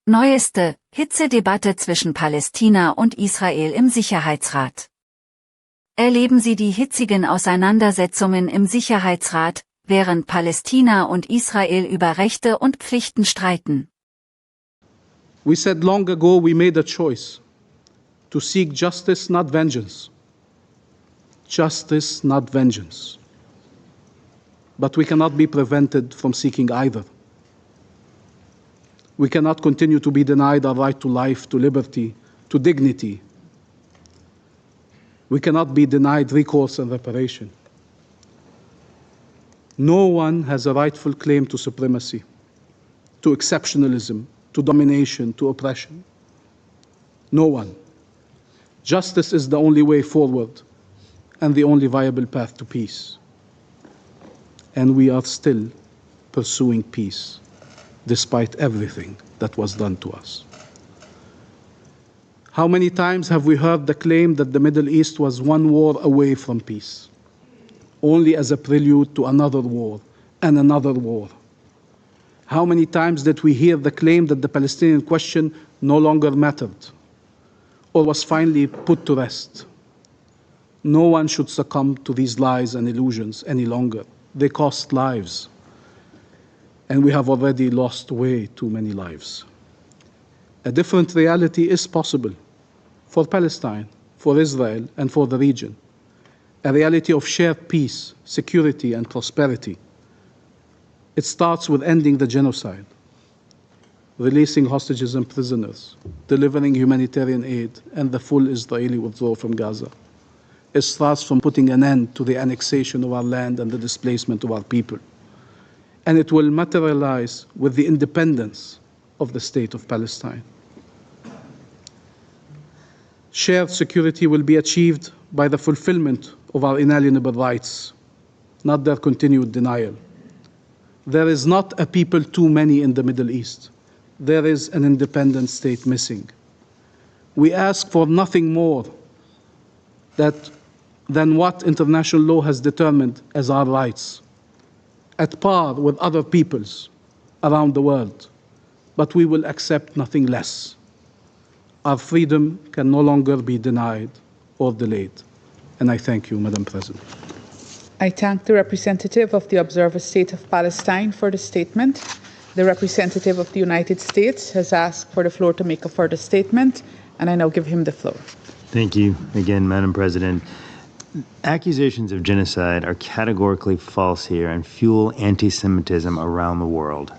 Neueste, Hitze Debatte zwischen Palästina und Israel im Sicherheitsrat. Erleben Sie die hitzigen Auseinandersetzungen im Sicherheitsrat, während Palästina und Israel über Rechte und Pflichten streiten. We said long ago we made a choice to seek justice, not vengeance. Justice, not vengeance. But we cannot be prevented from seeking either. We cannot continue to be denied our right to life, to liberty, to dignity. We cannot be denied recourse and reparation. No one has a rightful claim to supremacy, to exceptionalism, to domination, to oppression. No one. Justice is the only way forward and the only viable path to peace. And we are still pursuing peace, despite everything that was done to us. How many times have we heard the claim that the Middle East was one war away from peace, only as a prelude to another war and another war? How many times did we hear the claim that the Palestinian question no longer mattered or was finally put to rest? No one should succumb to these lies and illusions any longer. They cost lives. And we have already lost way too many lives. A different reality is possible for Palestine, for Israel, and for the region. A reality of shared peace, security, and prosperity. It starts with ending the genocide, releasing hostages and prisoners, delivering humanitarian aid, and the full Israeli withdrawal from Gaza. It starts from putting an end to the annexation of our land and the displacement of our people. And it will materialize with the independence of the state of Palestine. Shared security will be achieved by the fulfillment of our inalienable rights, not their continued denial. There is not a people too many in the Middle East. There is an independent state missing. We ask for nothing more than what international law has determined as our rights, at par with other peoples around the world, but we will accept nothing less. Our freedom can no longer be denied or delayed. And I thank you, Madam President. I thank the representative of the observer state of Palestine for the statement. The representative of the United States has asked for the floor to make a further statement, and I now give him the floor. Thank you again, Madam President. Accusations of genocide are categorically false here and fuel anti-Semitism around the world.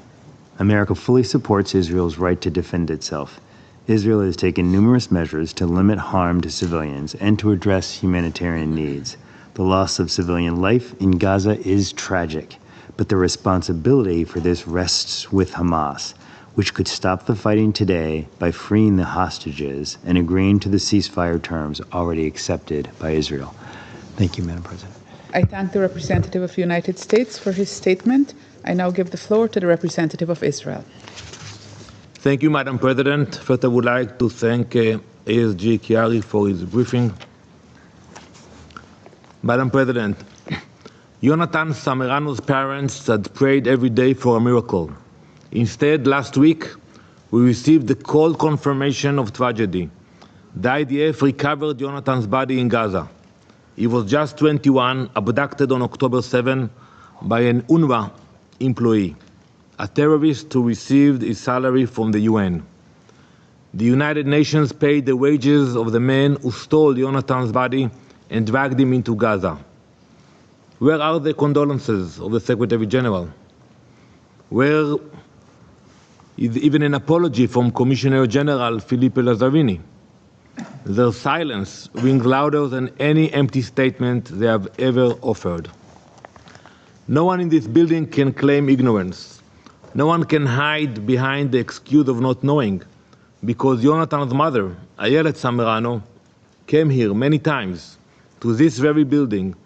America fully supports Israel's right to defend itself. Israel has taken numerous measures to limit harm to civilians and to address humanitarian needs. The loss of civilian life in Gaza is tragic, but the responsibility for this rests with Hamas, which could stop the fighting today by freeing the hostages and agreeing to the ceasefire terms already accepted by Israel. Thank you, Madam President. I thank the representative of the United States for his statement. I now give the floor to the representative of Israel. Thank you, Madam President. First, I would like to thank ASG Chiari for his briefing. Madam President, Jonathan Samerano's parents had prayed every day for a miracle. Instead, last week, we received the cold confirmation of tragedy. The IDF recovered Jonathan's body in Gaza. He was just 21, abducted on October 7 by an UNRWA employee, a terrorist who received his salary from the UN. The United Nations paid the wages of the man who stole Jonathan's body and dragged him into Gaza. Where are the condolences of the Secretary General? Where is even an apology from Commissioner General Philippe Lazzarini? Their silence rings louder than any empty statement they have ever offered. No one in this building can claim ignorance. No one can hide behind the excuse of not knowing, because Jonathan's mother, Ayelet Samerano, came here many times to this very building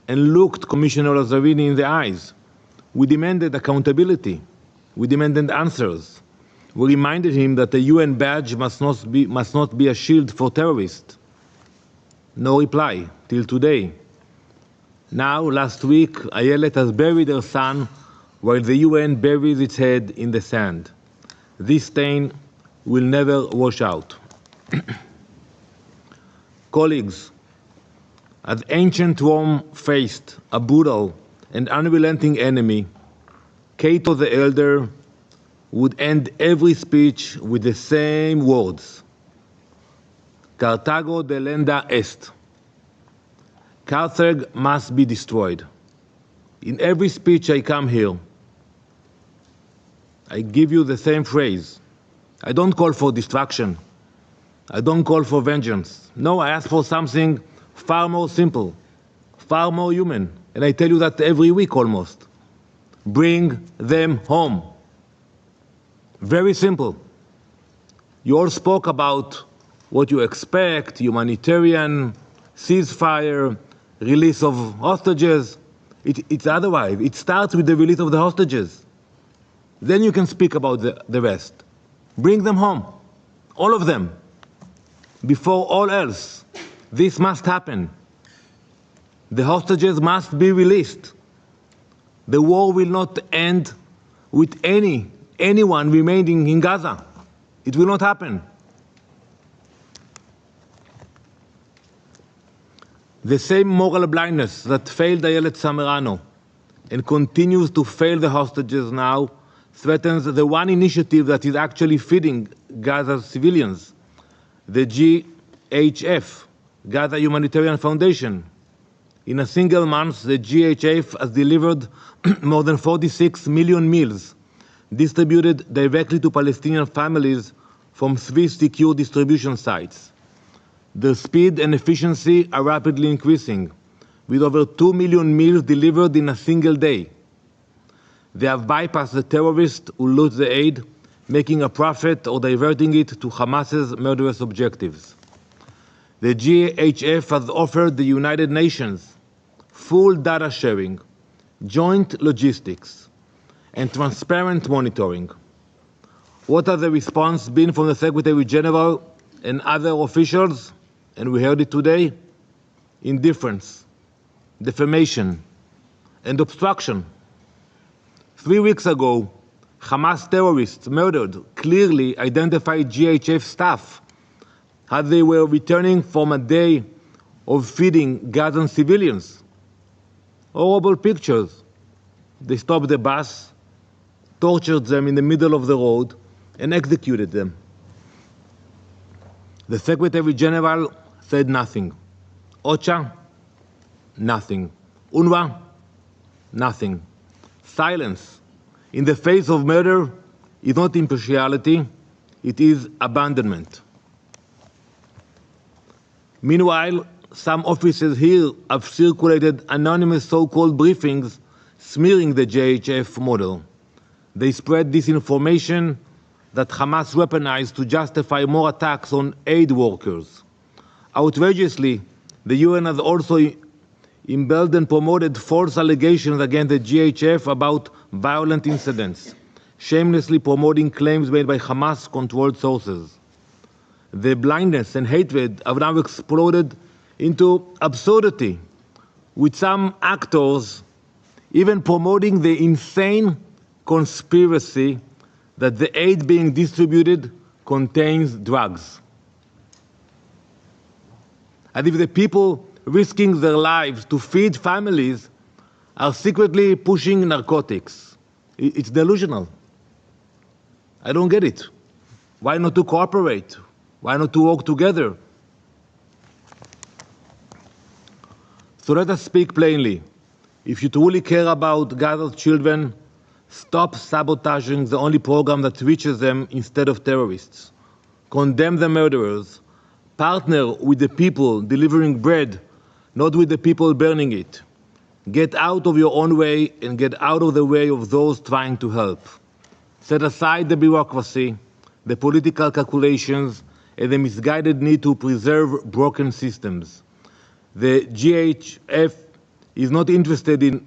and looked Commissioner Lazzarini in the eyes. We demanded accountability. We demanded answers. We reminded him that the UN badge must not be a shield for terrorists. No reply till today. Now, last week, Ayelet has buried her son while the UN buries its head in the sand. This stain will never wash out. Colleagues, as ancient Rome faced a brutal and unrelenting enemy, Cato the Elder would end every speech with the same words: Carthago delenda est. Carthage must be destroyed. In every speech I come here, I give you the same phrase. I don't call for destruction. I don't call for vengeance. No, I ask for something far more simple, far more human. And I tell you that every week almost. Bring them home. Very simple. You all spoke about what you expect: humanitarian, ceasefire, release of hostages. It's otherwise. It starts with the release of the hostages. Then you can speak about the rest. Bring them home. All of them. Before all else. This must happen. The hostages must be released. The war will not end with anyone remaining in Gaza. It will not happen. The same moral blindness that failed Ayelet Samerano and continues to fail the hostages now threatens the one initiative that is actually feeding Gaza's civilians, the GHF, Gaza Humanitarian Foundation. In a single month, the GHF has delivered more than 46 million meals, distributed directly to Palestinian families from 3 secure distribution sites. The speed and efficiency are rapidly increasing, with over 2 million meals delivered in a single day. They have bypassed the terrorists who loot the aid, making a profit or diverting it to Hamas's murderous objectives. The GHF has offered the United Nations full data sharing, joint logistics, and transparent monitoring. What has the response been from the Secretary General and other officials? And we heard it today: indifference, defamation, and obstruction. 3 weeks ago, Hamas terrorists murdered clearly identified GHF staff as they were returning from a day of feeding Gazan civilians. Horrible pictures. They stopped the bus, tortured them in the middle of the road, and executed them. The Secretary General said nothing. OCHA, nothing. UNRWA, nothing. Silence in the face of murder is not impartiality, it is abandonment. Meanwhile, some offices here have circulated anonymous so-called briefings smearing the JHF model. They spread disinformation that Hamas weaponized to justify more attacks on aid workers. Outrageously, the UN has also embellished and promoted false allegations against the GHF about violent incidents, shamelessly promoting claims made by Hamas-controlled sources. The blindness and hatred have now exploded into absurdity, with some actors even promoting the insane conspiracy that the aid being distributed contains drugs. As if the people risking their lives to feed families are secretly pushing narcotics. It's delusional. I don't get it. Why not to cooperate? Why not to work together? So let us speak plainly. If you truly care about Gaza's children, stop sabotaging the only program that reaches them instead of terrorists. Condemn the murderers. Partner with the people delivering bread, not with the people burning it. Get out of your own way and get out of the way of those trying to help. Set aside the bureaucracy, the political calculations, and the misguided need to preserve broken systems. The GHF is not interested in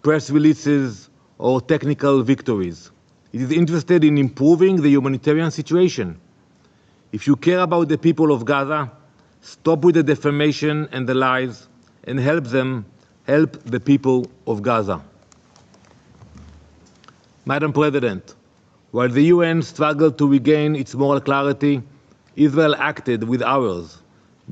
press releases or technical victories. It is interested in improving the humanitarian situation. If you care about the people of Gaza, stop with the defamation and the lies and help the people of Gaza. Madam President, While the UN struggled to regain its moral clarity, Israel acted with ours.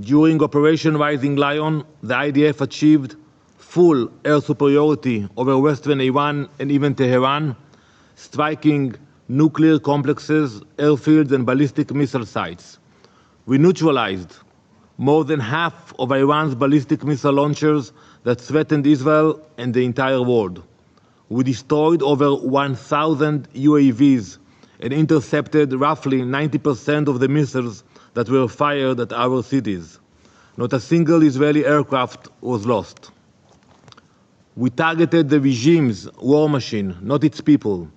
During Operation Rising Lion, the IDF achieved full air superiority over western Iran and even Tehran, striking nuclear complexes, airfields, and ballistic missile sites. We neutralized more than half of Iran's ballistic missile launchers that threatened Israel and the entire world. We destroyed over 1,000 UAVs and intercepted roughly 90% of the missiles that were fired at our cities. Not a single Israeli aircraft was lost. We targeted the regime's war machine, not its people.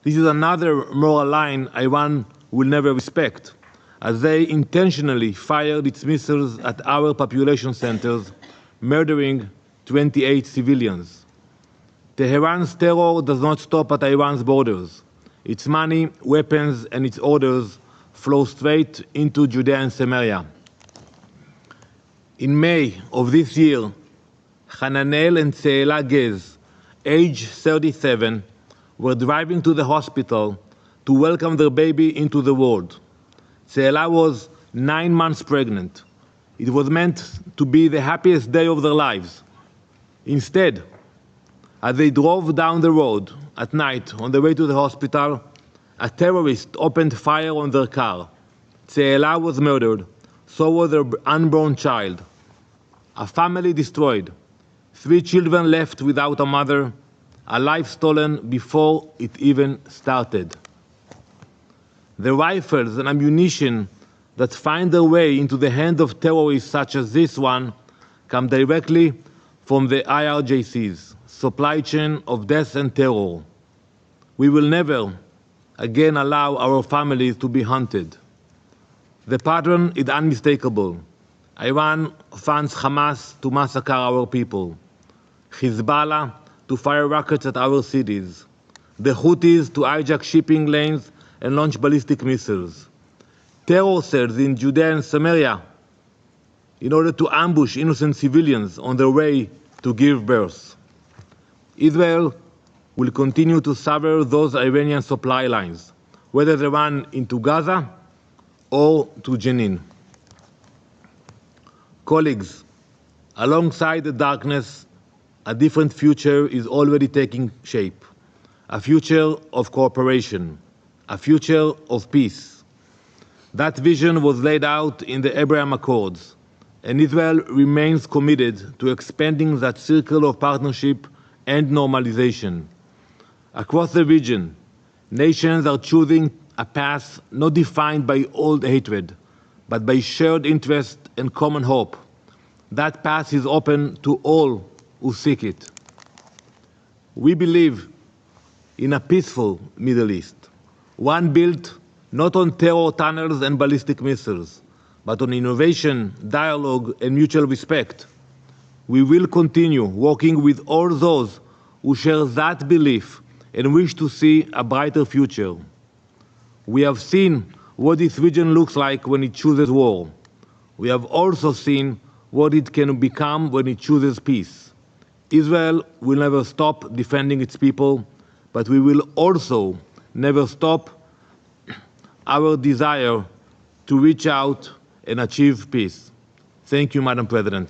This is another moral line Iran will never respect, as they intentionally fired its missiles at our population centers, murdering 28 civilians. Tehran's terror does not stop at Iran's borders. Its money, weapons, and its orders flow straight into Judea and Samaria. In May of this year, Hananel and Tzeela Gez, age 37, were driving to the hospital to welcome their baby into the world. Tzeela was 9 months pregnant. It was meant to be the happiest day of their lives. Instead, as they drove down the road at night on the way to the hospital, a terrorist opened fire on their car. Tzeela was murdered, so was their unborn child. A family destroyed, 3 children left without a mother, a life stolen before it even started. The rifles and ammunition that find their way into the hands of terrorists such as this one come directly from the IRGC's supply chain of death and terror. We will never again allow our families to be hunted. The pattern is unmistakable. Iran funds Hamas to massacre our people, Hezbollah to fire rockets at our cities, the Houthis to hijack shipping lanes and launch ballistic missiles, terror cells in Judea and Samaria in order to ambush innocent civilians on their way to give birth. Israel will continue to sever those Iranian supply lines, whether they run into Gaza or to Jenin. Colleagues, alongside the darkness, a different future is already taking shape, a future of cooperation, a future of peace. That vision was laid out in the Abraham Accords, and Israel remains committed to expanding that circle of partnership and normalization. Across the region, nations are choosing a path not defined by old hatred, but by shared interest and common hope. That path is open to all who seek it. We believe in a peaceful Middle East, one built not on terror tunnels and ballistic missiles, but on innovation, dialogue, and mutual respect. We will continue working with all those who share that belief and wish to see a brighter future. We have seen what this region looks like when it chooses war. We have also seen what it can become when it chooses peace. Israel will never stop defending its people, but we will also never stop our desire to reach out and achieve peace. Thank you, Madam President.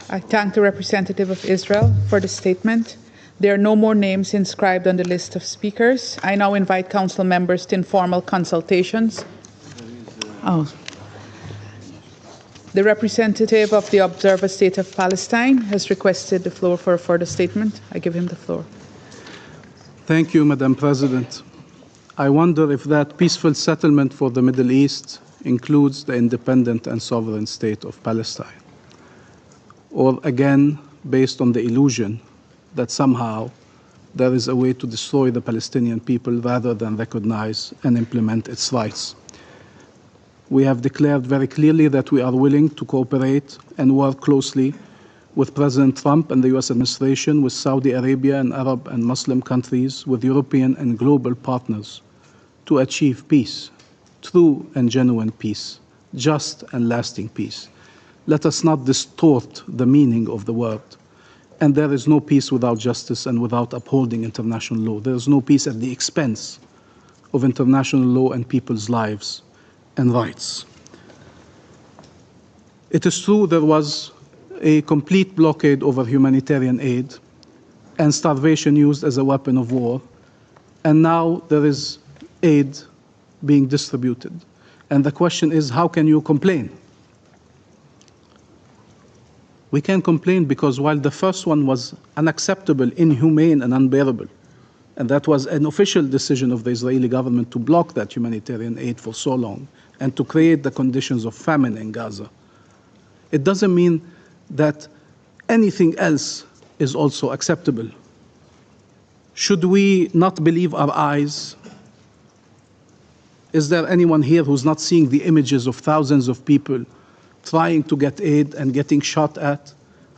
I thank the representative of Israel for the statement. There are no more names inscribed on the list of speakers. I now invite council members to informal consultations. The representative of the Observer State of Palestine has requested the floor for a further statement. I give him the floor. Thank you, Madam President. I wonder if that peaceful settlement for the Middle East includes the independent and sovereign state of Palestine, or again, based on the illusion that somehow there is a way to destroy the Palestinian people rather than recognize and implement its rights. We have declared very clearly that we are willing to cooperate and work closely with President Trump and the US administration, with Saudi Arabia and Arab and Muslim countries, with European and global partners to achieve peace, true and genuine peace, just and lasting peace. Let us not distort the meaning of the word. And there is no peace without justice and without upholding international law. There is no peace at the expense of international law and people's lives and rights. It is true there was a complete blockade over humanitarian aid and starvation used as a weapon of war. And now there is aid being distributed. And the question is, how can you complain? We can complain because while the first one was unacceptable, inhumane, and unbearable, and that was an official decision of the Israeli government to block that humanitarian aid for so long and to create the conditions of famine in Gaza, it doesn't mean that anything else is also acceptable. Should we not believe our eyes? Is there anyone here who's not seeing the images of thousands of people trying to get aid and getting shot at,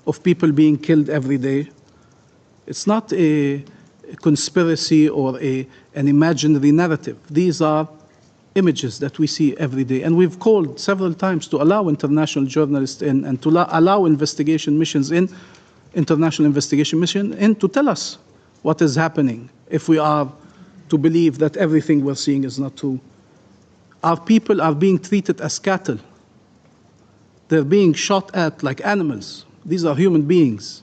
of people being killed every day? It's not a conspiracy or an imaginary narrative. These are images that we see every day. And we've called several times to allow international journalists in and to allow investigation missions in, international investigation mission in, to tell us what is happening if we are to believe that everything we're seeing is not true. Our people are being treated as cattle. They're being shot at like animals. These are human beings.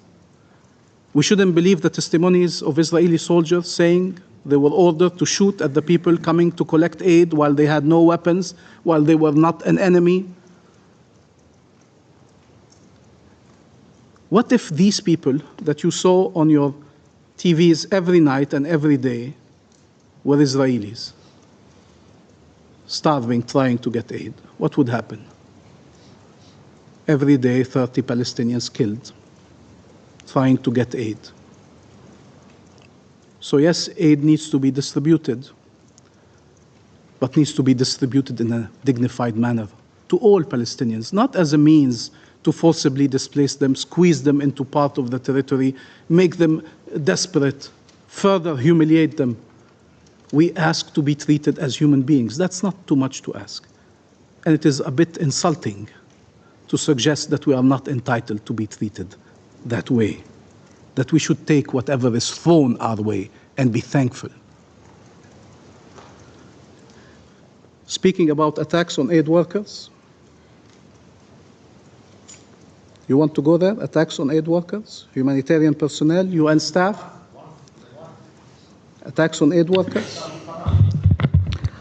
We shouldn't believe the testimonies of Israeli soldiers saying they were ordered to shoot at the people coming to collect aid while they had no weapons, while they were not an enemy. What if these people that you saw on your TVs every night and every day were Israelis, starving, trying to get aid? What would happen? Every day, 30 Palestinians killed, trying to get aid. So yes, aid needs to be distributed, but needs to be distributed in a dignified manner to all Palestinians, not as a means to forcibly displace them, squeeze them into part of the territory, make them desperate, further humiliate them. We ask to be treated as human beings. That's not too much to ask. And it is a bit insulting to suggest that we are not entitled to be treated that way, that we should take whatever is thrown our way and be thankful. Speaking about attacks on aid workers, you want to go there? Attacks on aid workers, humanitarian personnel, UN staff? Attacks on aid workers?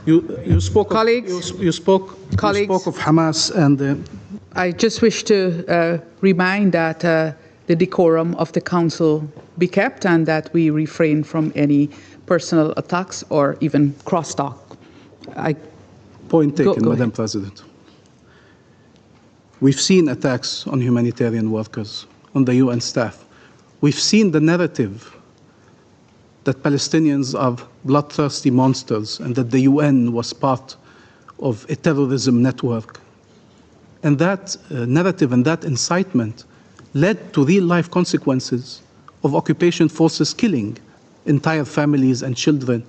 You spoke Colleagues, you spoke of Hamas and I just wish to remind that the decorum of the Council be kept and that we refrain from any personal attacks or even crosstalk. Point taken, go Madam ahead. President. We've seen attacks on humanitarian workers, on the UN staff. We've seen the narrative that Palestinians are bloodthirsty monsters and that the UN was part of a terrorism network. And that narrative and that incitement led to real-life consequences of occupation forces killing entire families and children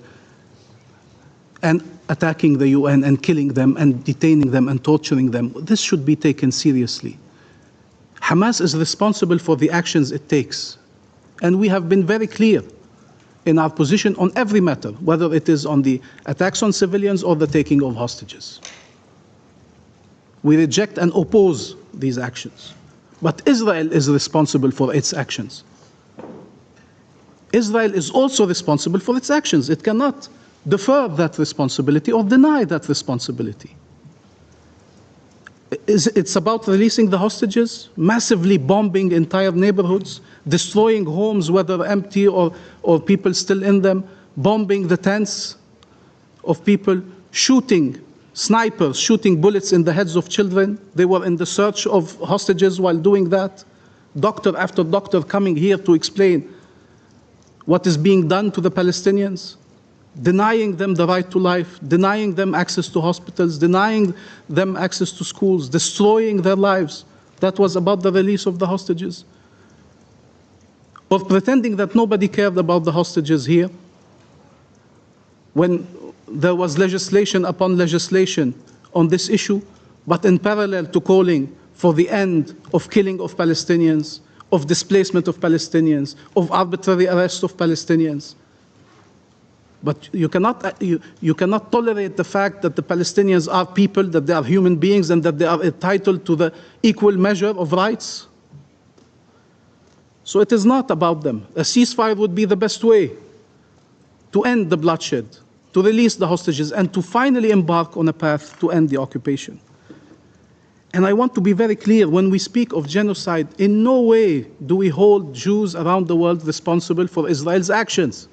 and attacking the UN and killing them and detaining them and torturing them. This should be taken seriously. Hamas is responsible for the actions it takes. And we have been very clear in our position on every matter, whether it is on the attacks on civilians or the taking of hostages. We reject and oppose these actions. But Israel is responsible for its actions. Israel is also responsible for its actions. It cannot defer that responsibility or deny that responsibility. It's about releasing the hostages, massively bombing entire neighborhoods, destroying homes, whether empty or people still in them, bombing the tents of people, shooting snipers, shooting bullets in the heads of children. They were in the search of hostages while doing that. Doctor after doctor coming here to explain what is being done to the Palestinians, denying them the right to life, denying them access to hospitals, denying them access to schools, destroying their lives. That was about the release of the hostages. Or pretending that nobody cared about the hostages here, when there was legislation upon legislation on this issue, but in parallel to calling for the end of killing of Palestinians, of displacement of Palestinians, of arbitrary arrest of Palestinians. But you cannot tolerate the fact that the Palestinians are people, that they are human beings, and that they are entitled to the equal measure of rights. So it is not about them. A ceasefire would be the best way to end the bloodshed, to release the hostages, and to finally embark on a path to end the occupation. And I want to be very clear, when we speak of genocide, in no way do we hold Jews around the world responsible for Israel's actions.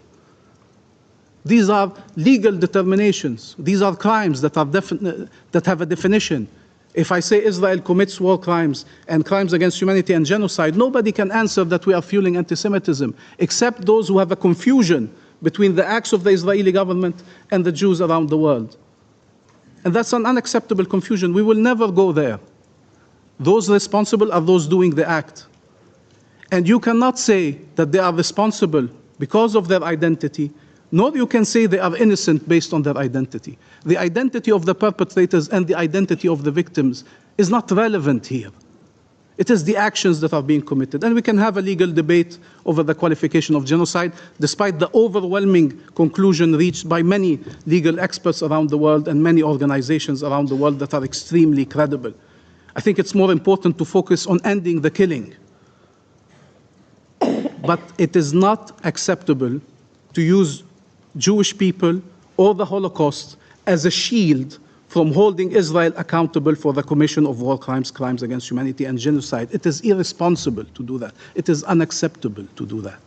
These are legal determinations. These are crimes that have a definition. If I say Israel commits war crimes and crimes against humanity and genocide, nobody can answer that we are fueling anti-Semitism, except those who have a confusion between the acts of the Israeli government and the Jews around the world. And that's an unacceptable confusion. We will never go there. Those responsible are those doing the act. And you cannot say that they are responsible because of their identity, nor you can say they are innocent based on their identity. The identity of the perpetrators and the identity of the victims is not relevant here. It is the actions that are being committed. And we can have a legal debate over the qualification of genocide, despite the overwhelming conclusion reached by many legal experts around the world and many organizations around the world that are extremely credible. I think it's more important to focus on ending the killing. But it is not acceptable to use Jewish people or the Holocaust as a shield from holding Israel accountable for the commission of war crimes, crimes against humanity, and genocide. It is irresponsible to do that. It is unacceptable to do that.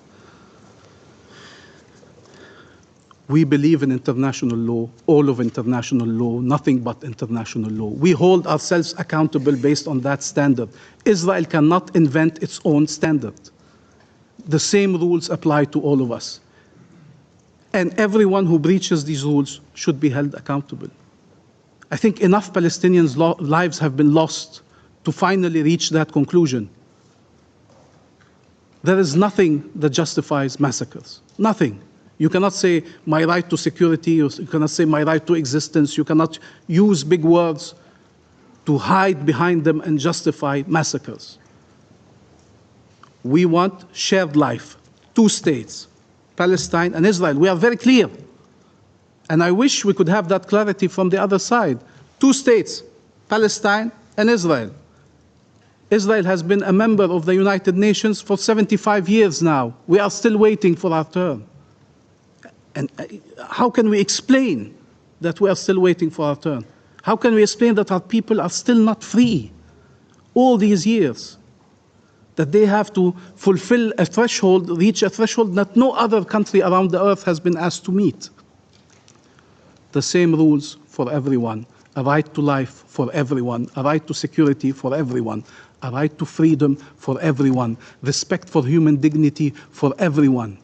We believe in international law, all of international law, nothing but international law. We hold ourselves accountable based on that standard. Israel cannot invent its own standard. The same rules apply to all of us. And everyone who breaches these rules should be held accountable. I think enough Palestinians' lives have been lost to finally reach that conclusion. There is nothing that justifies massacres. Nothing. You cannot say my right to security, you cannot say my right to existence, you cannot use big words to hide behind them and justify massacres. We want shared life, 2 states, Palestine and Israel. We are very clear. And I wish we could have that clarity from the other side. 2 states, Palestine and Israel. Israel has been a member of the United Nations for 75 years now. We are still waiting for our turn. And how can we explain that we are still waiting for our turn? How can we explain that our people are still not free all these years? That they have to fulfill a threshold, reach a threshold that no other country around the earth has been asked to meet. The same rules for everyone, a right to life for everyone, a right to security for everyone, a right to freedom for everyone, respect for human dignity for everyone.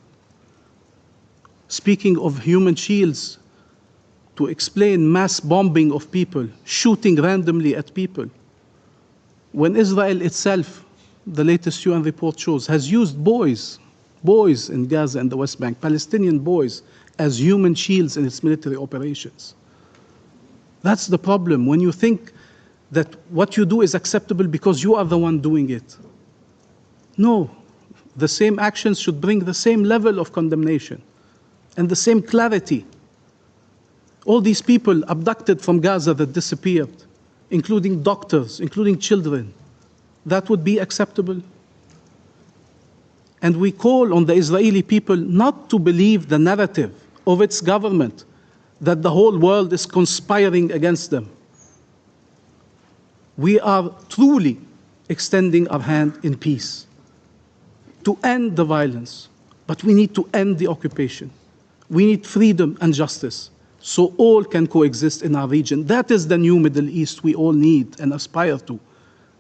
Speaking of human shields, to explain mass bombing of people, shooting randomly at people, when Israel itself, the latest UN report shows, has used boys in Gaza and the West Bank, Palestinian boys, as human shields in its military operations. That's the problem. When you think that what you do is acceptable because you are the one doing it. No, the same actions should bring the same level of condemnation and the same clarity. All these people abducted from Gaza that disappeared, including doctors, including children, that would be acceptable? And we call on the Israeli people not to believe the narrative of its government that the whole world is conspiring against them. We are truly extending our hand in peace to end the violence, but we need to end the occupation. We need freedom and justice so all can coexist in our region. That is the new Middle East we all need and aspire to.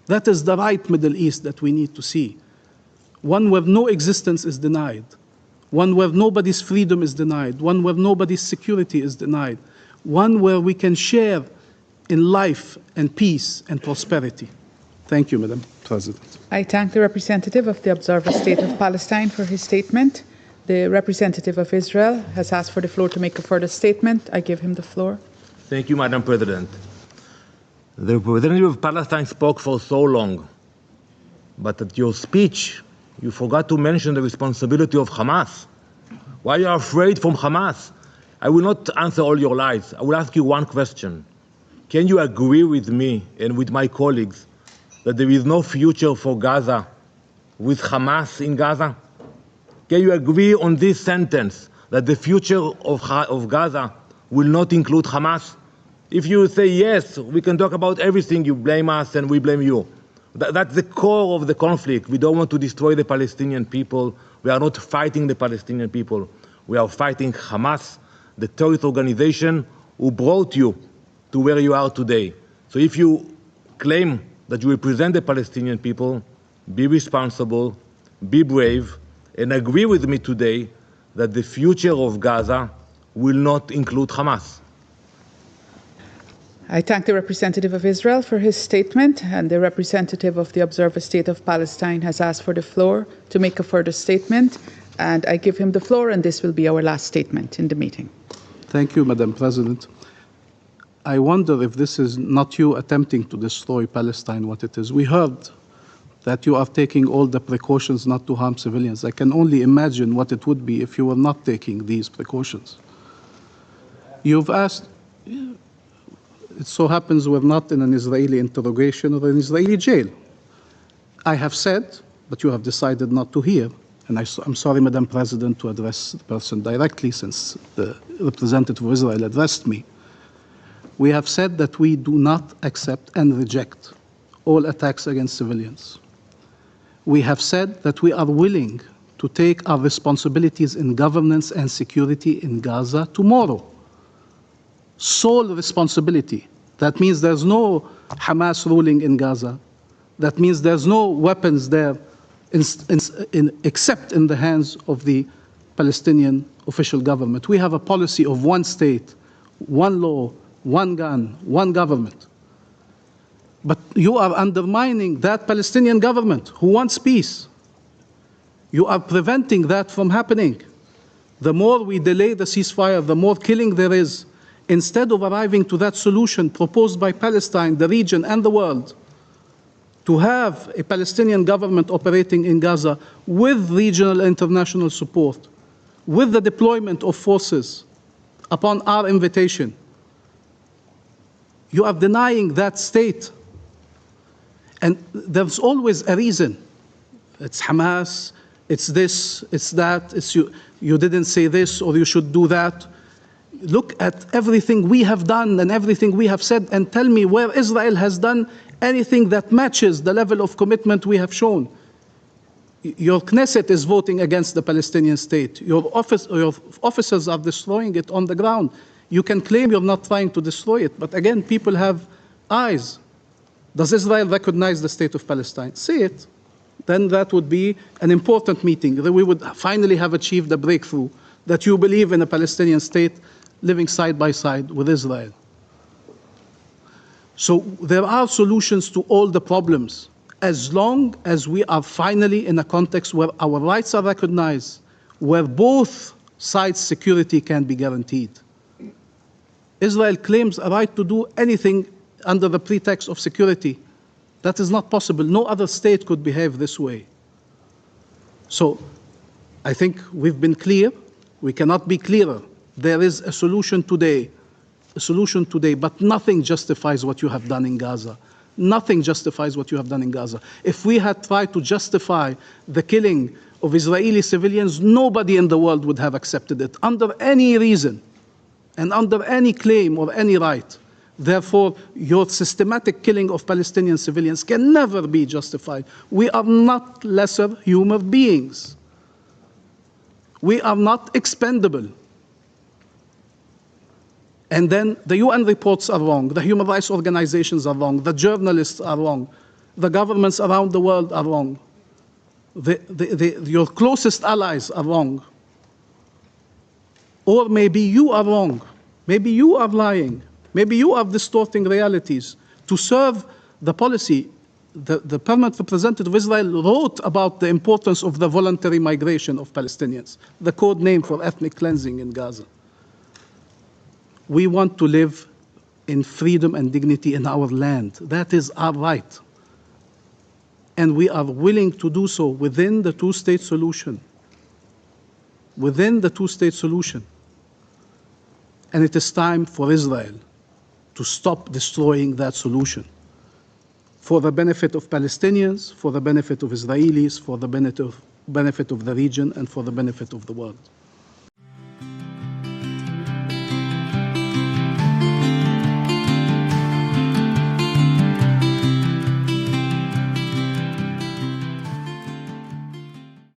That is the right Middle East that we need to see. One where no existence is denied. One where nobody's freedom is denied. One where nobody's security is denied. One where we can share in life and peace and prosperity. Thank you, Madam President. I thank the representative of the observer state of Palestine for his statement. The representative of Israel has asked for the floor to make a further statement. I give him the floor. Thank you, Madam President. The representative of Palestine spoke for so long, but at your speech, You forgot to mention the responsibility of Hamas. Why are you afraid from Hamas? I will not answer all your lies. I will ask you one question. Can you agree with me and with my colleagues that there is no future for Gaza with Hamas in Gaza? Can you agree on this sentence, that the future of Gaza will not include Hamas? If you say yes, we can talk about everything. You blame us and we blame you. That's the core of the conflict. We don't want to destroy the Palestinian people. We are not fighting the Palestinian people. We are fighting Hamas, the terrorist organization who brought you to where you are today. So if you claim that you represent the Palestinian people, be responsible, be brave, and agree with me today that the future of Gaza will not include Hamas. I thank the representative of Israel for his statement, and the representative of the observer state of Palestine has asked for the floor to make a further statement, and I give him the floor, and this will be our last statement in the meeting. Thank you, Madam President. I wonder if this is not you attempting to destroy Palestine, what it is. We heard that you are taking all the precautions not to harm civilians. I can only imagine what it would be if you were not taking these precautions. You've asked, it so happens we're not in an Israeli interrogation or an Israeli jail. I have said, but you have decided not to hear, and I'm sorry, Madam President, to address the person directly since the representative of Israel addressed me. We have said that we do not accept and reject all attacks against civilians. We have said that we are willing to take our responsibilities in governance and security in Gaza tomorrow. Sole responsibility. That means there's no Hamas ruling in Gaza. That means there's no weapons there except in the hands of the Palestinian official government. We have a policy of one state, one law, one gun, one government. But you are undermining that Palestinian government who wants peace. You are preventing that from happening. The more we delay the ceasefire, the more killing there is. Instead of arriving to that solution proposed by Palestine, the region, and the world, to have a Palestinian government operating in Gaza with regional international support, with the deployment of forces upon our invitation, you are denying that state. And there's always a reason. It's Hamas, it's this, it's that, it's you didn't say this or you should do that. Look at everything we have done and everything we have said and tell me where Israel has done anything that matches the level of commitment we have shown. Your Knesset is voting against the Palestinian state. Your officers are destroying it on the ground. You can claim you're not trying to destroy it, but again, people have eyes. Does Israel recognize the state of Palestine? Say it. Then that would be an important meeting. Then we would finally have achieved a breakthrough that you believe in a Palestinian state living side by side with Israel. So there are solutions to all the problems as long as we are finally in a context where our rights are recognized, where both sides' security can be guaranteed. Israel claims a right to do anything under the pretext of security. That is not possible. No other state could behave this way. So I think we've been clear. We cannot be clearer. There is a solution today, but nothing justifies what you have done in Gaza. Nothing justifies what you have done in Gaza. If we had tried to justify the killing of Israeli civilians, nobody in the world would have accepted it, under any reason and under any claim or any right. Therefore, your systematic killing of Palestinian civilians can never be justified. We are not lesser human beings. We are not expendable. And then the UN reports are wrong, the human rights organizations are wrong, the journalists are wrong, the governments around the world are wrong, your closest allies are wrong. Or maybe you are wrong, maybe you are lying, maybe you are distorting realities to serve the policy. The permanent representative of Israel wrote about the importance of the voluntary migration of Palestinians, the code name for ethnic cleansing in Gaza. We want to live in freedom and dignity in our land. That is our right. And we are willing to do so within the two-state solution. Within the two-state solution. And it is time for Israel to stop destroying that solution. For the benefit of Palestinians, for the benefit of Israelis, for the benefit of the region, and for the benefit of the world.